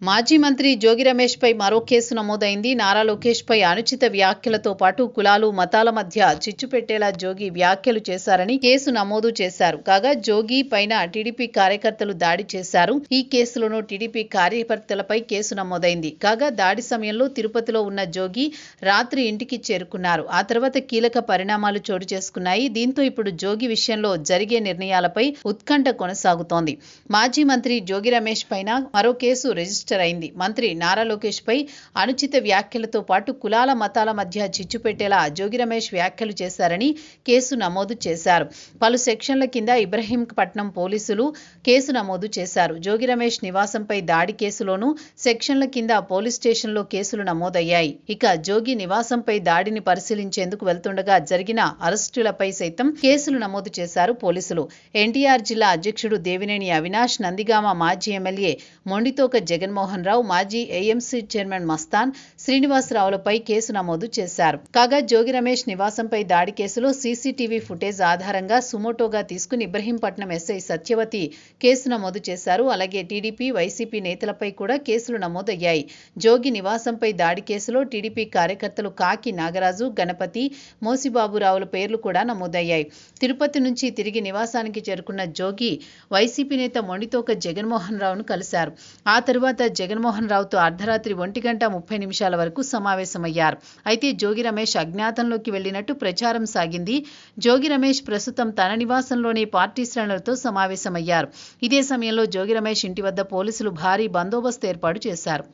మాజీ మంత్రి జోగి రమేష్ పై మరో కేసు నమోదైంది. నారా లోకేష్ పై అనుచిత వ్యాఖ్యలతో పాటు కులాలు మతాల మధ్య చిచ్చు పెట్టేలా జోగి వ్యాఖ్యలు చేశారని కేసు నమోదు చేశారు. కాగా జోగి పైన టీడీపీ కార్యకర్తలు దాడి చేశారు. ఈ కేసులోనూ టీడీపీ కార్యకర్తలపై కేసు నమోదైంది. కాగా దాడి సమయంలో తిరుపతిలో ఉన్న జోగి రాత్రి ఇంటికి చేరుకున్నారు. ఆ తర్వాత కీలక పరిణామాలు చోటు చేసుకున్నాయి. దీంతో ఇప్పుడు జోగి విషయంలో జరిగే నిర్ణయాలపై ఉత్కంఠ కొనసాగుతోంది. మాజీ మంత్రి జోగి రమేష్ పైన మరో కేసు రిజిస్టర్ అయింది. మంత్రి నారా లోకేష్ పై అనుచిత వ్యాఖ్యలతో పాటు కులాల మతాల మధ్య చిచ్చు పెట్టేలా జోగి రమేష్ వ్యాఖ్యలు చేశారని కేసు నమోదు చేశారు. పలు సెక్షన్ల కింద ఇబ్రహీంపట్నం పోలీసులు కేసు నమోదు చేశారు. జోగి రమేష్ నివాసంపై దాడి కేసులోనూ సెక్షన్ల కింద పోలీస్ స్టేషన్లో కేసులు నమోదయ్యాయి. ఇక జోగి నివాసంపై దాడిని పరిశీలించేందుకు వెళ్తుండగా జరిగిన అరెస్టులపై సైతం కేసులు నమోదు చేశారు పోలీసులు. ఎన్టీఆర్ జిల్లా అధ్యక్షుడు దేవినేని అవినాష్, నందిగామ మాజీ ఎమ్మెల్యే మొండితోక జగన్మోహన్ రావు, మాజీ ఏఎంసీ చైర్మన్ మస్తాన్ శ్రీనివాసరావులపై కేసు నమోదు చేశారు. కాగా జోగి రమేష్ నివాసంపై దాడి కేసులో సీసీటీవీ ఫుటేజ్ ఆధారంగా సుమోటోగా తీసుకుని ఇబ్రహీంపట్నం ఎస్ఐ సత్యవతి కేసు నమోదు చేశారు. అలాగే టీడీపీ, వైసీపీ నేతలపై కూడా కేసులు నమోదయ్యాయి. జోగి నివాసంపై దాడి కేసులో టీడీపీ కార్యకర్తలు కాకి నాగరాజు, గణపతి, మోసిబాబురావుల పేర్లు కూడా నమోదయ్యాయి. తిరుపతి నుంచి తిరిగి నివాసానికి చేరుకున్న జోగి వైసీపీ నేత మొండితోక జగన్మోహన్ రావును కలిశారు. ఆ తరువాత జగన్మోహన్ రావుతో అర్ధరాత్రి 1:30 వరకు సమావేశమయ్యారు. అయితే జోగి రమేష్ అజ్ఞాతంలోకి వెళ్లినట్టు ప్రచారం సాగింది. జోగి రమేష్ ప్రస్తుతం తన నివాసంలోనే పార్టీ శ్రేణులతో సమావేశమయ్యారు. ఇదే సమయంలో జోగి రమేష్ ఇంటి వద్ద పోలీసులు భారీ బందోబస్తు ఏర్పాటు చేశారు.